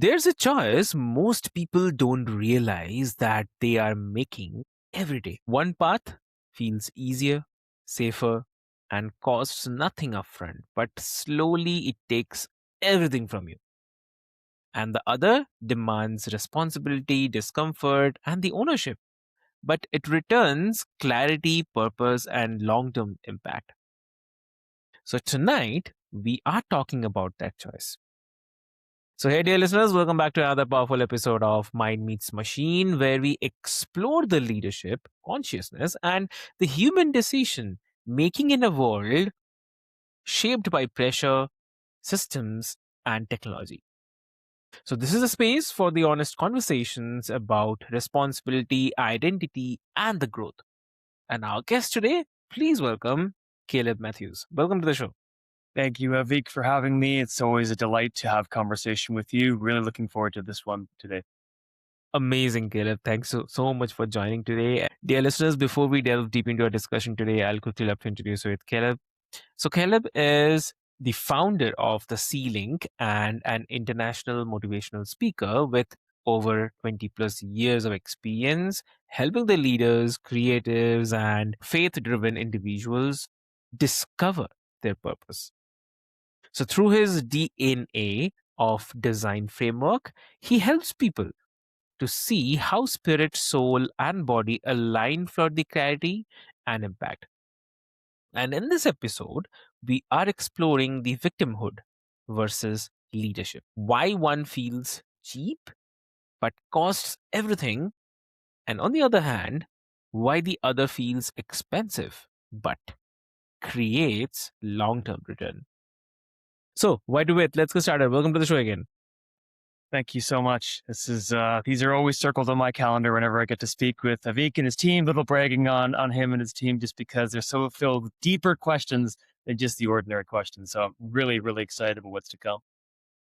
There's a choice most people don't realize that they are making every day. One path feels easier, safer, and costs nothing upfront, but slowly it takes everything from you. And the other demands responsibility, discomfort, and the ownership, but it returns clarity, purpose, and long term impact. So tonight, we are talking about that choice. So, hey, dear listeners, welcome back to another powerful episode of Mind Meets Machine, where we explore the leadership, consciousness, and the human decision making in a world shaped by pressure, systems, and technology. So, this is a space for the honest conversations about responsibility, identity, and the growth. And our guest today, please welcome Caleb Matthews. Welcome to the show. Thank you, Avik, for having me. It's always a delight to have conversation with you. Really looking forward to this one today. Amazing, Caleb. Thanks so much for joining today. Dear listeners, before we delve deep into our discussion today, I'll quickly love to introduce you with Caleb. So, Caleb is the founder of the C Link and an international motivational speaker with over 20 plus years of experience helping the leaders, creatives, and faith driven individuals discover their purpose. So, through his DNA of design framework, he helps people to see how spirit, soul, and body align for the clarity and impact. And in this episode, we are exploring the victimhood versus leadership. Why one feels cheap but costs everything, and on the other hand, why the other feels expensive but creates long term return. So, why do wait? Let's get started. Welcome to the show again. Thank you so much. These are always circled on my calendar whenever I get to speak with Avik and his team. Little bragging on him and his team, just because they're so filled with deeper questions than just the ordinary questions. So I'm really, really excited about what's to come.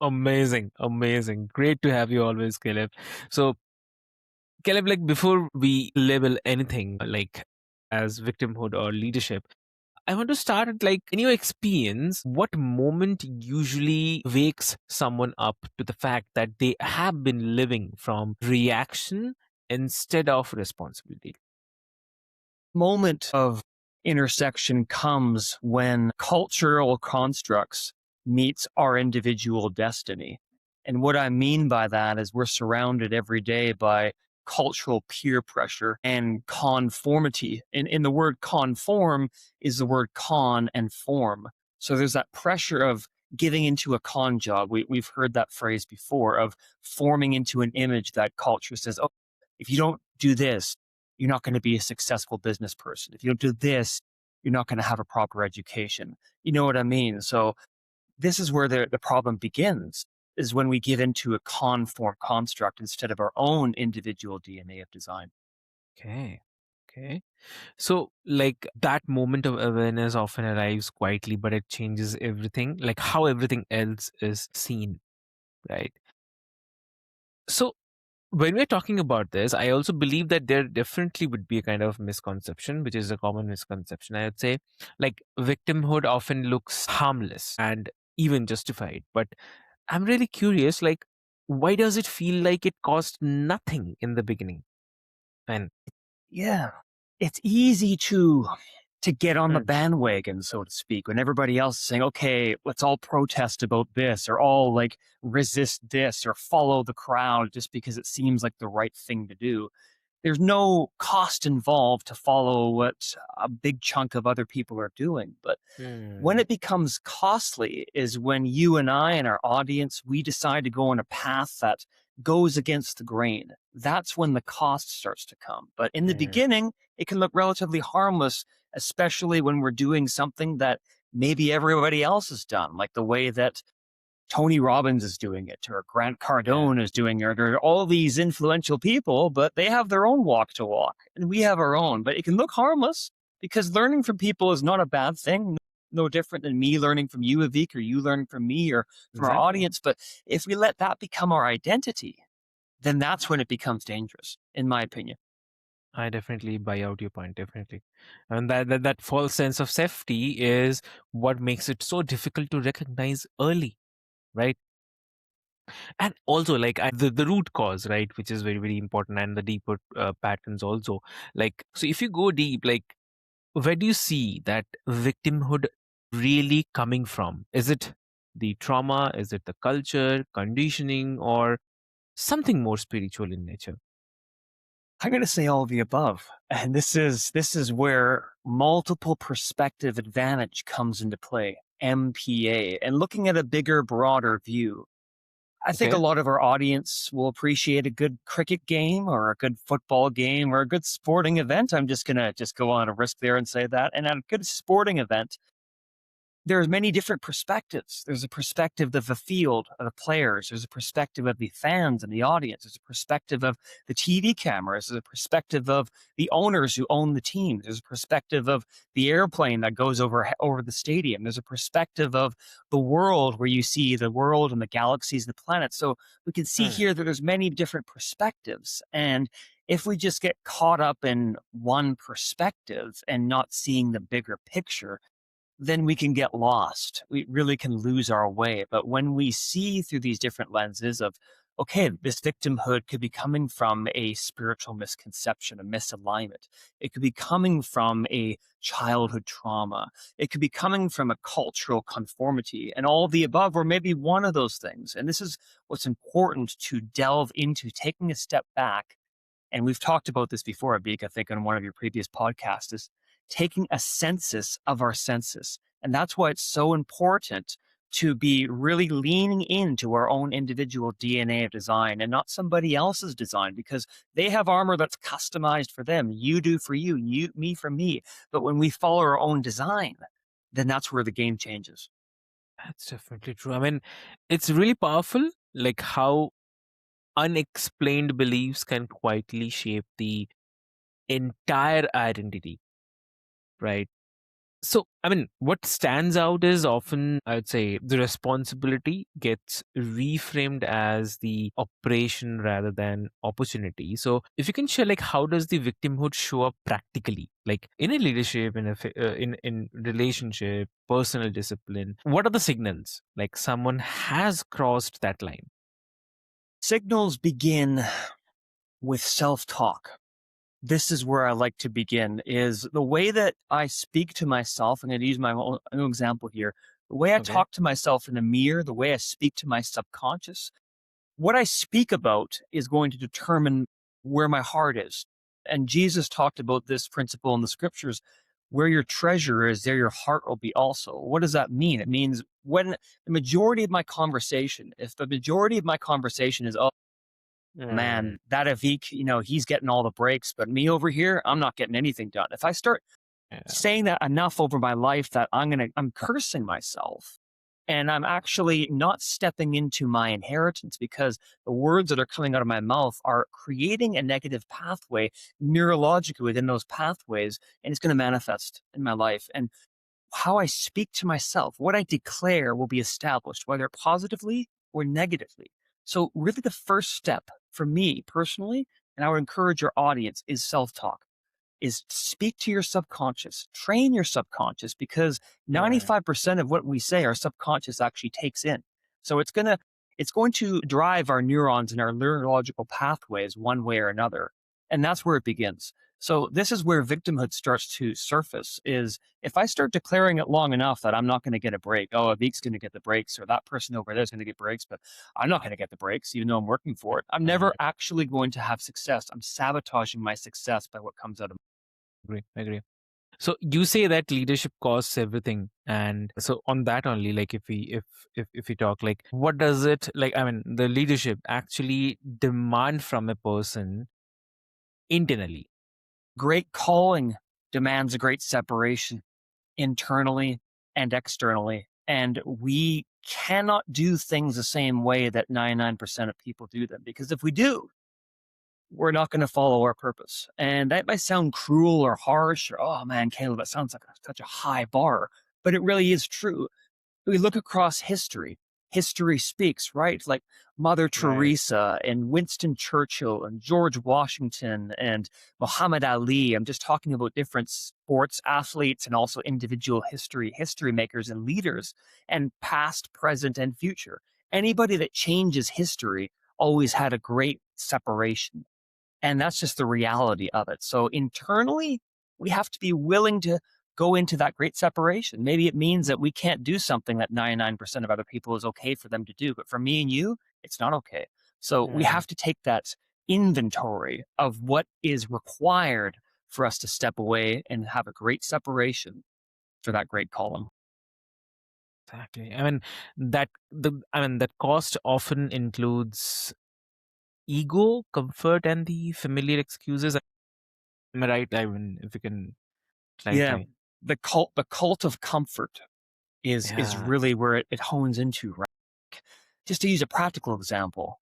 Amazing, amazing. Great to have you always, Caleb. So, Caleb, like before we label anything like as victimhood or leadership, I want to start at like in your experience, what moment usually wakes someone up to the fact that they have been living from reaction instead of responsibility? Moment of intersection comes when cultural constructs meets our individual destiny. And what I mean by that is we're surrounded every day by cultural peer pressure and conformity. And in the word conform is the word con and form. So there's that pressure of getting into a con job. We've heard that phrase before of forming into an image that culture says, oh, if you don't do this, you're not going to be a successful business person. If you don't do this, you're not going to have a proper education. You know what I mean? So this is where the problem begins, is when we give into a conform construct instead of our own individual DNA of design. Okay. Okay. So, like that moment of awareness often arrives quietly, but it changes everything, like how everything else is seen, right? So, when we're talking about this, I also believe that there definitely would be a kind of misconception, which is a common misconception. I would say, like, victimhood often looks harmless and even justified. But I'm really curious, like, why does it feel like it cost nothing in the beginning? And Yeah. It's easy to get on the mm, bandwagon, so to speak, when everybody else is saying, okay, let's all protest about this or all like resist this or follow the crowd just because it seems like the right thing to do. There's no cost involved to follow what a big chunk of other people are doing. But when mm, it becomes costly is when you and I and our audience, we decide to go on a path that goes against the grain. That's when the cost starts to come. But in the mm, beginning, it can look relatively harmless, especially when we're doing something that maybe everybody else has done, like the way that Tony Robbins is doing it, or Grant yeah, Cardone is doing it, or all these influential people, but they have their own walk to walk, and we have our own. But it can look harmless because learning from people is not a bad thing. No different than me learning from you, Avik, or you learning from me, or from our exactly. audience. But if we let that become our identity, then that's when it becomes dangerous, in my opinion. I definitely buy out your point, definitely. And that false sense of safety is what makes it so difficult to recognize early, right? And also, like the root cause, right, which is very, very important, and the deeper patterns also. Like, so if you go deep, like, where do you see that victimhood really coming from? Is it the trauma? Is it the culture, conditioning, or something more spiritual in nature? I'm going to say all of the above. And this is where multiple perspective advantage comes into play, MPA, and looking at a bigger, broader view. I think a Okay. lot of our audience will appreciate a good cricket game or a good football game or a good sporting event. I'm just going to just go on a risk there and say that. And at a good sporting event, there's many different perspectives. There's a perspective of the field, of the players. There's a perspective of the fans and the audience. There's a perspective of the TV cameras. There's a perspective of the owners who own the team. There's a perspective of the airplane that goes over the stadium. There's a perspective of the world where you see the world and the galaxies, the planets. So we can see Hmm. here that there's many different perspectives. And if we just get caught up in one perspective and not seeing the bigger picture, then we can get lost. We really can lose our way. But when we see through these different lenses of, okay, this victimhood could be coming from a spiritual misconception, a misalignment. It could be coming from a childhood trauma. It could be coming from a cultural conformity and all of the above, or maybe one of those things. And this is what's important to delve into, taking a step back, and we've talked about this before, Abik, I think on one of your previous podcasts, is taking a census of our senses. And that's why it's so important to be really leaning into our own individual DNA of design and not somebody else's design, because they have armor that's customized for them. You do for you, me for me. But when we follow our own design, then that's where the game changes. That's definitely true. I mean, it's really powerful, like how unexplained beliefs can quietly shape the entire identity, right? So, I mean, what stands out is often, I would say, the responsibility gets reframed as the operation rather than opportunity. So, if you can share, like, how does the victimhood show up practically, like in a leadership, in relationship, personal discipline? What are the signals, like someone has crossed that line? Signals begin with self talk. This is where I like to begin, is the way that I speak to myself. I'm going to use my own example here. The way I Okay. talk to myself in the mirror, the way I speak to my subconscious, what I speak about is going to determine where my heart is. And Jesus talked about this principle in the scriptures: where your treasure is, there your heart will be also. What does that mean? It means when the majority of my conversation, if the majority of my conversation is, oh, Mm, man, that Avik, he's getting all the breaks, but me over here, I'm not getting anything done. If I start yeah. saying that enough over my life that I'm cursing myself, and I'm actually not stepping into my inheritance, because the words that are coming out of my mouth are creating a negative pathway neurologically within those pathways, and it's going to manifest in my life. And how I speak to myself, what I declare will be established, whether positively or negatively. So, really, the first step for me personally, and I would encourage your audience, is self talk, is speak to your subconscious, train your subconscious, because Mm, 95% of what we say, our subconscious actually takes in. So it's going to drive our neurons and our neurological pathways one way or another. And that's where it begins. So this is where victimhood starts to surface, is if I start declaring it long enough that I'm not going to get a break, oh, Avik's going to get the breaks, or that person over there is going to get breaks, but I'm not going to get the breaks, even though I'm working for it. I'm never mm. actually going to have success. I'm sabotaging my success by what comes out of. Agree, agree. So you say that leadership costs everything, and so on that only, like if we talk, like what does it, like, I mean, the leadership actually demand from a person internally? Great calling demands a great separation internally and externally. And we cannot do things the same way that 99% of people do them, because if we do, we're not going to follow our purpose. And that might sound cruel or harsh, or, oh man, Caleb, that sounds like such a high bar, but it really is true. We look across history. History speaks, right? Like Mother Right. Teresa and Winston Churchill and George Washington and Muhammad Ali. I'm just talking about different sports athletes and also individual history makers and leaders, and past, present, and future. Anybody that changes history always had a great separation. And that's just the reality of it. So internally, we have to be willing to go into that great separation. Maybe it means that we can't do something that 99% of other people is okay for them to do. But for me and you, it's not okay. So we Right. have to take that inventory of what is required for us to step away and have a great separation for that great column. Exactly. That cost often includes ego, comfort, and the familiar excuses. Am I right? I mean, if you can Yeah. clarify. The cult of comfort is Yeah. really where it hones into, right? Just to use a practical example,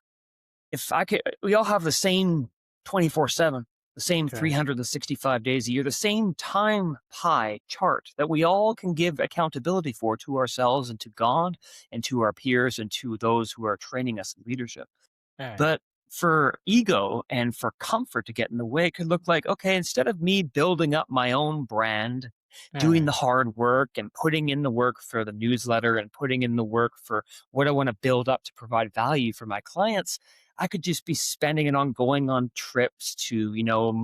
if I could, we all have the same 24/7, the same Correct. 365 days a year, the same time pie chart that we all can give accountability for to ourselves and to God and to our peers and to those who are training us in leadership. Right. But for ego and for comfort to get in the way, it could look like, okay, instead of me building up my own brand, doing Right. the hard work and putting in the work for the newsletter and putting in the work for what I want to build up to provide value for my clients, I could just be spending it on going on trips to,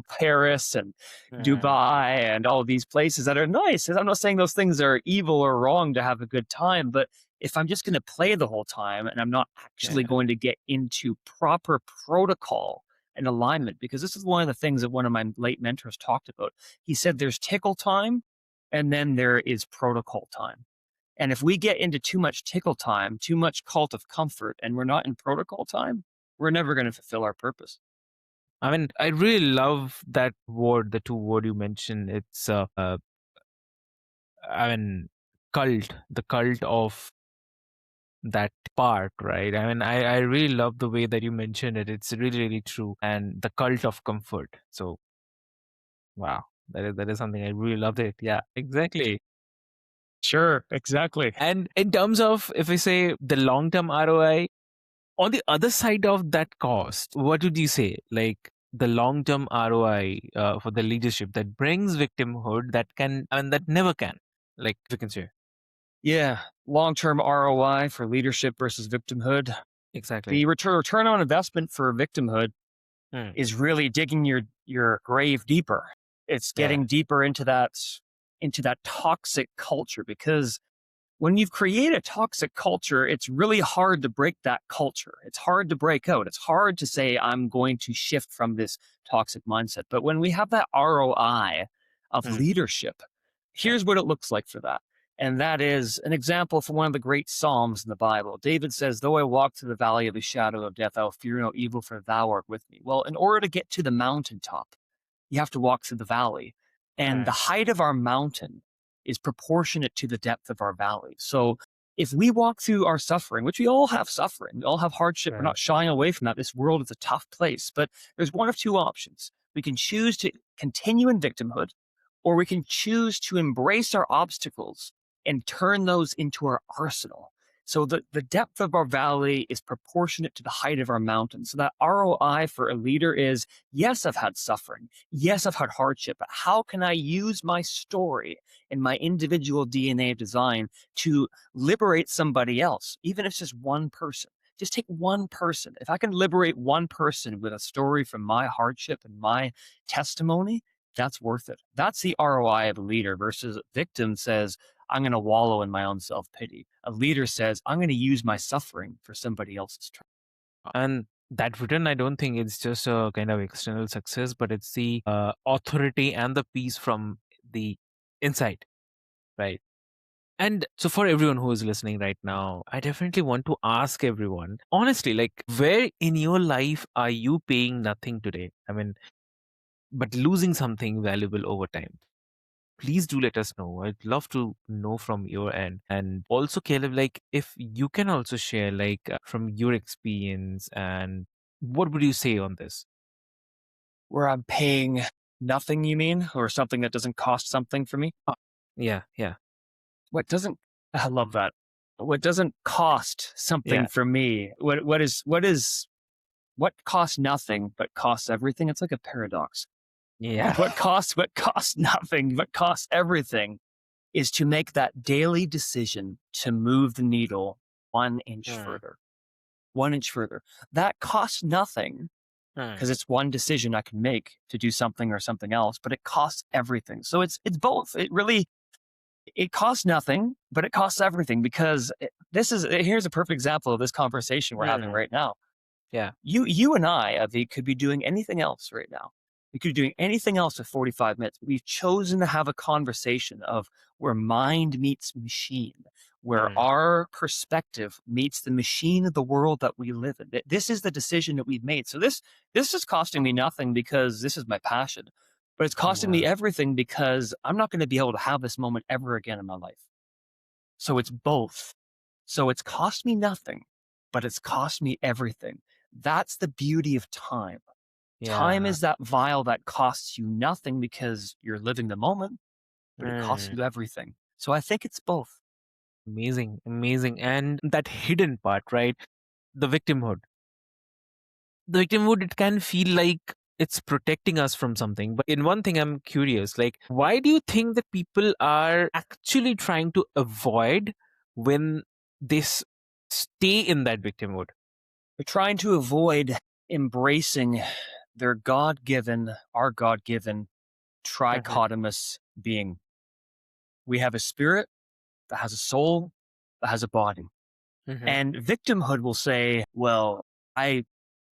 Paris and Right. Dubai and all these places that are nice. And I'm not saying those things are evil or wrong to have a good time, but if I'm just going to play the whole time and I'm not actually Yeah. going to get into proper protocol and alignment, because this is one of the things that one of my late mentors talked about. He said there's tickle time and then there is protocol time. And if we get into too much tickle time, too much cult of comfort, and we're not in protocol time, we're never going to fulfill our purpose. I really love that word, the two word you mentioned. It's I mean, cult, the cult of that part, right? I really love the way that you mentioned it. It's really, really true. And the cult of comfort. So, wow, that is something I really loved it. Yeah, exactly. Sure, exactly. And in terms of, if I say the long term ROI, on the other side of that cost, what would you say? Like the long term ROI for the leadership that brings victimhood that can, and that never can, like if you can say. Yeah. Long term ROI for leadership versus victimhood. Exactly. The return on investment for victimhood Hmm. is really digging your grave deeper. It's Yeah. getting deeper into that toxic culture, because when you've created a toxic culture, it's really hard to break that culture. It's hard to break out. It's hard to say, I'm going to shift from this toxic mindset. But when we have that ROI of Hmm. leadership, Yeah. here's what it looks like for that. And that is an example from one of the great Psalms in the Bible. David says, though I walk through the valley of the shadow of death, I'll fear no evil, for thou art with me. Well, in order to get to the mountaintop, you have to walk through the valley. And the Right. height of our mountain is proportionate to the depth of our valley. So if we walk through our suffering, which we all have suffering, we all have hardship, we're Right. not shying away from that. This world is a tough place, but there's one of two options. We can choose to continue in victimhood, or we can choose to embrace our obstacles and turn those into our arsenal. So the depth of our valley is proportionate to the height of our mountain. So that ROI for a leader is, yes, I've had suffering. Yes, I've had hardship, but how can I use my story and my individual DNA design to liberate somebody else, even if it's just one person? Just take one person. If I can liberate one person with a story from my hardship and my testimony, that's worth it. That's the ROI of a leader versus a victim says, I'm going to wallow in my own self pity. A leader says, I'm going to use my suffering for somebody else's triumph. And that written, I don't think it's just a kind of external success, but it's the authority and the peace from the inside, right? And so, for everyone who is listening right now, I definitely want to ask everyone, honestly, like, where in your life are you paying nothing today? But losing something valuable over time? Please do let us know. I'd love to know from your end. And also, Caleb, like, if you can also share, like, from your experience, and what would you say on this? Where I'm paying nothing, you mean? Or something that doesn't cost something for me? Yeah, yeah, What doesn't, I love that. What doesn't cost yeah, something for me? What costs nothing but costs everything? It's like a paradox. yeah. What costs nothing but costs everything is to make that daily decision to move the needle 1 inch Hmm. further. 1 inch further. That costs nothing Hmm. because it's one decision I can make to do something or something else, but it costs everything. So it's both. It costs nothing, but it costs everything because here's a perfect example of this conversation we're having Hmm. right now. Yeah. You and I, Avi, could be doing anything else right now. We could be doing anything else for 45 minutes. We've chosen to have a conversation of where mind meets machine, where Hmm. our perspective meets the machine of the world that we live in. This is the decision that we've made. So this is costing me nothing because this is my passion, but it's costing Yeah. me everything because I'm not going to be able to have this moment ever again in my life. So it's both. So it's cost me nothing, but it's cost me everything. That's the beauty of time. Time Yeah. is that vial that costs you nothing because you're living the moment, but it costs Hmm. you everything. So I think it's both. Amazing, amazing. And that hidden part, right? The victimhood. The victimhood, it can feel like it's protecting us from something. But in one thing, I'm curious, like, why do you think that people are actually trying to avoid when they stay in that victimhood? They're trying to avoid embracing our God given Hmm. trichotomous being. We have a spirit that has a soul, that has a body. Hmm. And victimhood will say, well, I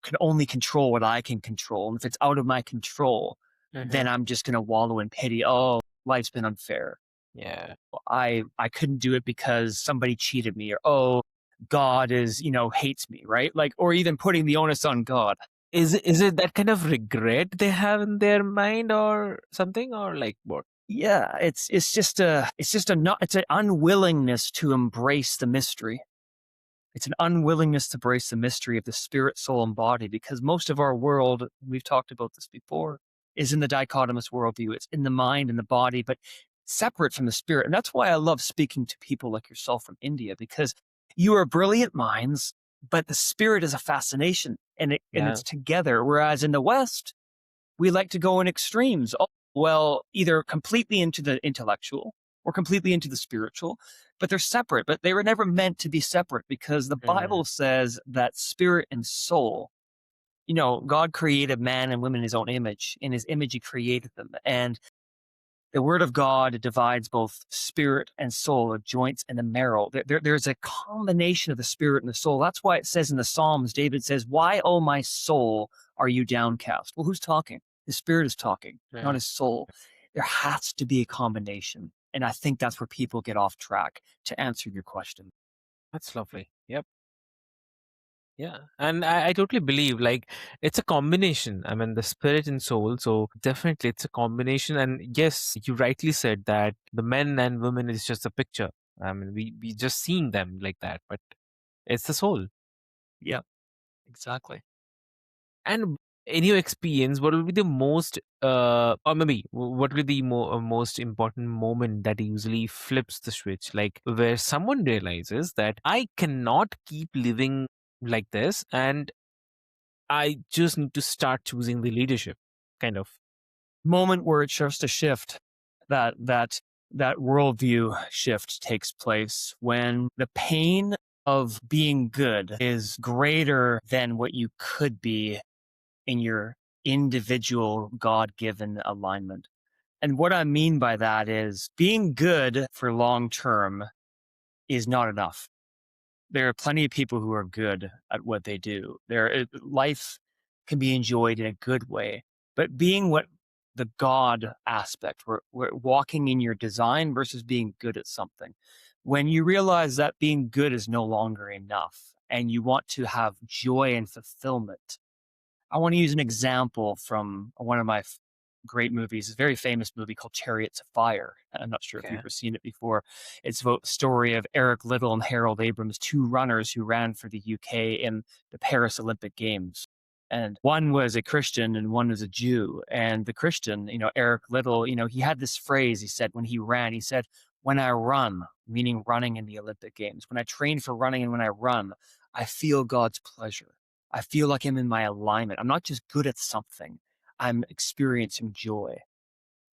can only control what I can control. And if it's out of my control, then Hmm. I'm just going to wallow in pity. Oh, life's been unfair. Yeah. I couldn't do it because somebody cheated me, or oh, God is, hates me, right? Like, or even putting the onus on God. Is it that kind of regret they have in their mind or something, or like what? Yeah, it's an unwillingness to embrace the mystery. It's an unwillingness to embrace the mystery of the spirit, soul, and body because most of our world, we've talked about this before, is in the dichotomous worldview. It's in the mind and the body, but separate from the spirit. And that's why I love speaking to people like yourself from India because you are brilliant minds, but the spirit is a fascination and Yeah. it's together. Whereas in the West, we like to go in extremes. Oh, well, either completely into the intellectual or completely into the spiritual, but they're separate. But they were never meant to be separate because the Mm. Bible says that spirit and soul, God created man and woman in his own image. In his image, he created them. And the word of God divides both spirit and soul, the joints and the marrow. There's a combination of the spirit and the soul. That's why it says in the Psalms, David says, why, oh my soul, are you downcast? Well, who's talking? His spirit is talking, not Yeah. his soul. There has to be a combination. And I think that's where people get off track to answer your question. That's lovely. Yep. Yeah. And I totally believe like it's a combination. I mean, the spirit and soul. So definitely it's a combination. And yes, you rightly said that the men and women is just a picture. I mean, we just seeing them like that, but it's the soul. Yeah, exactly. And in your experience, what will be the most, or maybe what will be the most important moment that usually flips the switch? Like where someone realizes that I cannot keep living like this and I just need to start choosing the leadership, kind of. Moment where it starts to shift, that that that worldview shift takes place when the pain of being good is greater than what you could be in your individual God-given alignment. And what I mean by that is being good for long term is not enough. There are plenty of people who are good at what they do. Life can be enjoyed in a good way, but being what the God aspect, we're walking in your design versus being good at something. When you realize that being good is no longer enough and you want to have joy and fulfillment, I want to use an example from one of my great movies, a very famous movie called Chariots of Fire. I'm not sure if you've Okay. ever seen it before. It's about the story of Eric Liddell and Harold Abrams, two runners who ran for the UK in the Paris Olympic Games. And one was a Christian and one was a Jew. And the Christian, Eric Liddell, he had this phrase he said when he ran, he said, when I run, meaning running in the Olympic Games, when I train for running and when I run, I feel God's pleasure. I feel like I'm in my alignment. I'm not just good at something, I'm experiencing joy.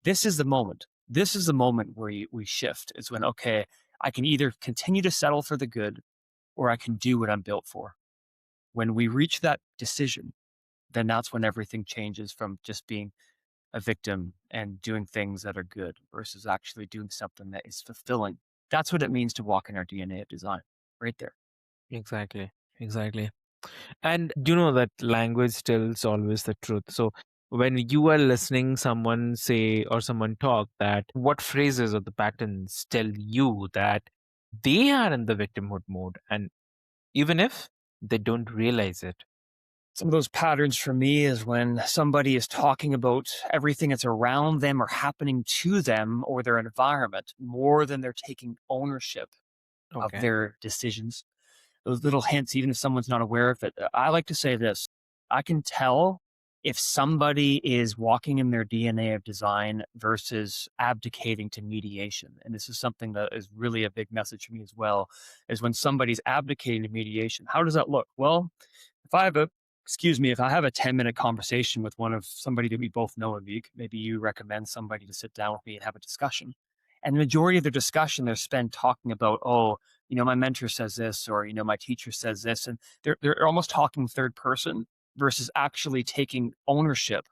This is the moment. This is the moment where we shift. It's when, okay, I can either continue to settle for the good or I can do what I'm built for. When we reach that decision, then that's when everything changes from just being a victim and doing things that are good versus actually doing something that is fulfilling. That's what it means to walk in our DNA of design, right there. Exactly. Exactly. And you know that language tells always the truth. So when you are listening someone say or someone talk, that what phrases or the patterns tell you that they are in the victimhood mode, and even if they don't realize it. Some of those patterns for me is when somebody is talking about everything that's around them or happening to them or their environment more than they're taking ownership of Okay. their decisions. Those little hints, even if someone's not aware of it. I like to say this: I can tell if somebody is walking in their DNA of design versus abdicating to mediation. And this is something that is really a big message for me as well, is when somebody's abdicating to mediation. How does that look? Well, if I have a if I have a 10-minute conversation with one of somebody that we both know, Avik, maybe you recommend somebody to sit down with me and have a discussion. And the majority of the discussion they're spent talking about, oh, my mentor says this, or, my teacher says this. And they're almost talking third person versus actually taking ownership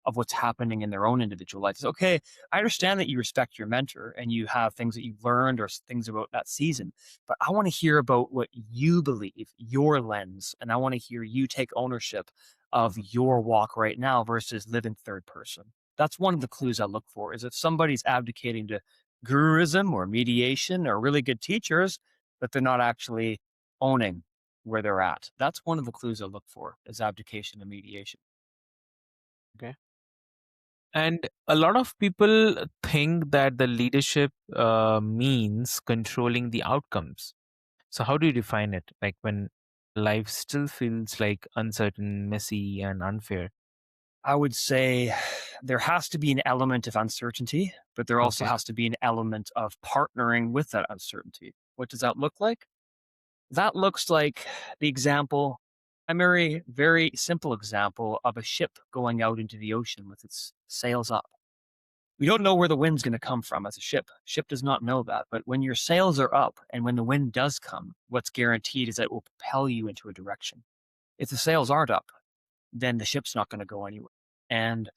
of what's happening in their own individual life. It's okay. I understand that you respect your mentor and you have things that you've learned or things about that season, but I want to hear about what you believe, your lens, and I want to hear you take ownership of your walk right now versus living third person. That's one of the clues I look for, is if somebody's abdicating to guruism or mediation or really good teachers, but they're not actually owning where they're at. That's one of the clues I look for, is abdication and mediation. Okay. And a lot of people think that the leadership means controlling the outcomes. So how do you define it? Like when life still feels like uncertain, messy, and unfair. I would say there has to be an element of uncertainty, but there also Okay. has to be an element of partnering with that uncertainty. What does that look like? That looks like the example, a very, very simple example of a ship going out into the ocean with its sails up. We don't know where the wind's going to come from as a ship. Ship does not know that. But when your sails are up and when the wind does come, what's guaranteed is that it will propel you into a direction. If the sails aren't up, then the ship's not going to go anywhere. And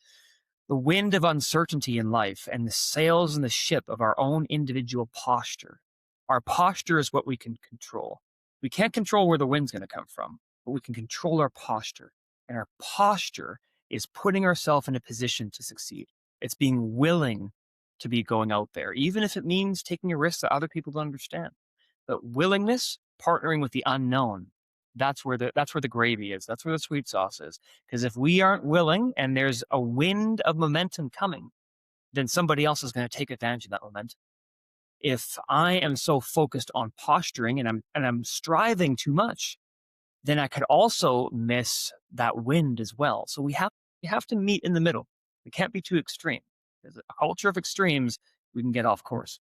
the wind of uncertainty in life and the sails in the ship of our own individual posture. Our posture is what we can control. We can't control where the wind's going to come from, but we can control our posture. And our posture is putting ourselves in a position to succeed. It's being willing to be going out there, even if it means taking a risk that other people don't understand. But willingness, partnering with the unknown, that's where the gravy is. That's where the sweet sauce is. Because if we aren't willing and there's a wind of momentum coming, then somebody else is going to take advantage of that momentum. If I am so focused on posturing and I'm striving too much, then I could also miss that wind as well. So we have to meet in the middle. We can't be too extreme. There's a culture of extremes, we can get off course.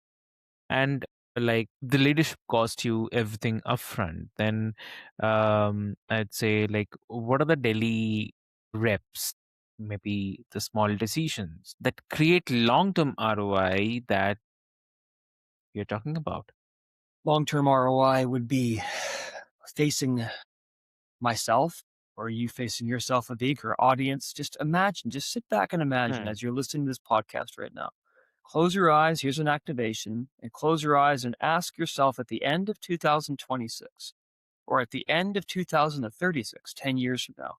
And like the leadership cost you everything upfront, then I'd say, like, what are the daily reps, maybe the small decisions that create long-term ROI that you're talking about? Long-term ROI would be facing myself or you facing yourself, a bigger audience. Just imagine, just sit back and imagine Hmm. as you're listening to this podcast right now. Close your eyes. Here's an activation, and close your eyes and ask yourself at the end of 2026 or at the end of 2036, 10 years from now,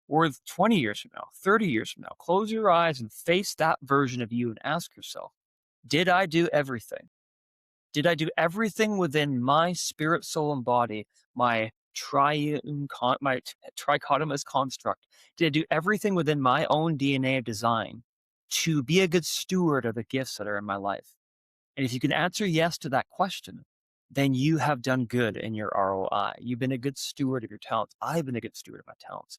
or 20 years from now, 30 years from now, close your eyes and face that version of you and ask yourself, did I do everything? Did I do everything within my spirit, soul, and body, my trichotomous construct? Did I do everything within my own DNA of design to be a good steward of the gifts that are in my life? And if you can answer yes to that question, then you have done good in your ROI. You've been a good steward of your talents. I've been a good steward of my talents.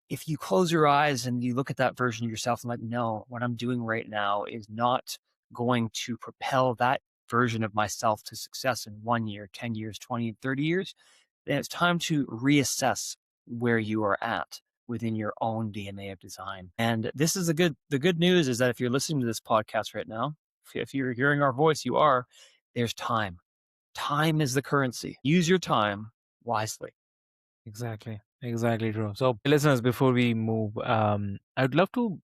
If you close your eyes and you look at that version of yourself and like, no, what I'm doing right now is not going to propel that version of myself to success in 1 year, 10 years, 20, 30 years, then it's time to reassess where you are at within your own DNA of design. And this is the good news is that if you're listening to this podcast right now, if you're hearing our voice, there's time. Time is the currency. Use your time wisely. Exactly. Exactly true. So, listeners, before we move, I'd love to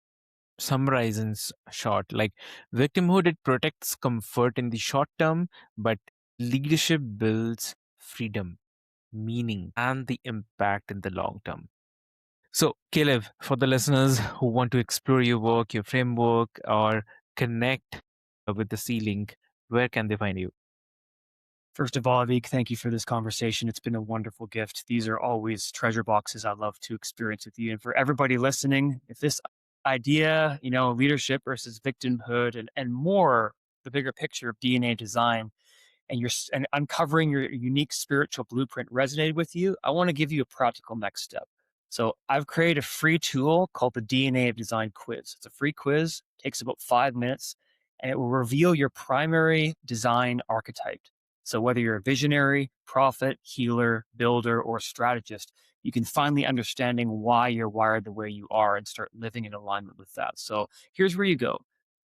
summarize in short. Like, victimhood, it protects comfort in the short term, but leadership builds freedom, meaning, and the impact in the long term. So, Caleb, for the listeners who want to explore your work, your framework, or connect with the ceiling, where can they find you? First of all, Avik, thank you for this conversation. It's been a wonderful gift. These are always treasure boxes I love to experience with you. And for everybody listening, if this idea, leadership versus victimhood and more, the bigger picture of DNA design and uncovering your unique spiritual blueprint resonated with you, I want to give you a practical next step. So I've created a free tool called the DNA of Design quiz. It's a free quiz, takes about 5 minutes, and it will reveal your primary design archetype. So whether you're a visionary, prophet, healer, builder, or strategist, you can finally understanding why you're wired the way you are and start living in alignment with that. So here's where you go.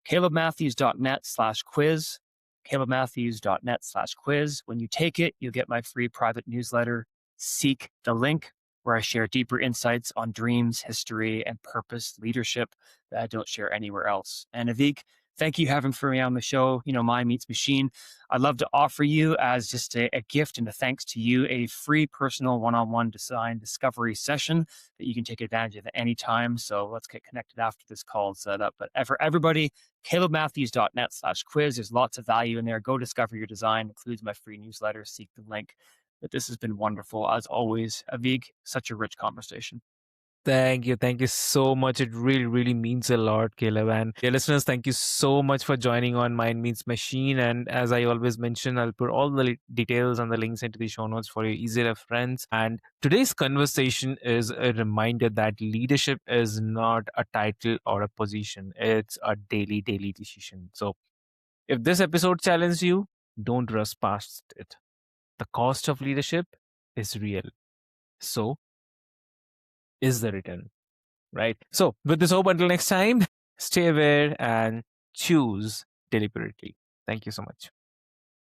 calebmatthews.net/quiz, calebmatthews.net/quiz. When you take it, you'll get my free private newsletter, Seek the Link, where I share deeper insights on dreams, history, and purpose leadership that I don't share anywhere else. And Avik, thank you for having me on the show, Mind Meets Machine. I'd love to offer you as just a gift and a thanks to you, a free personal one-on-one design discovery session that you can take advantage of at any time. So let's get connected after this call and set up. But for everybody, calebmatthews.net/quiz. There's lots of value in there. Go discover your design. Includes my free newsletter. Seek the link. But this has been wonderful as always. Avik, such a rich conversation. Thank you. Thank you so much. It really, really means a lot, Caleb. And dear listeners, thank you so much for joining on Mind Means Machine. And as I always mention, I'll put all the details and the links into the show notes for your easy reference. And today's conversation is a reminder that leadership is not a title or a position, it's a daily decision. So if this episode challenged you, don't rush past it. The cost of leadership is real. So is the return. Right? So, with this hope, until next time, stay aware and choose deliberately. Thank you so much.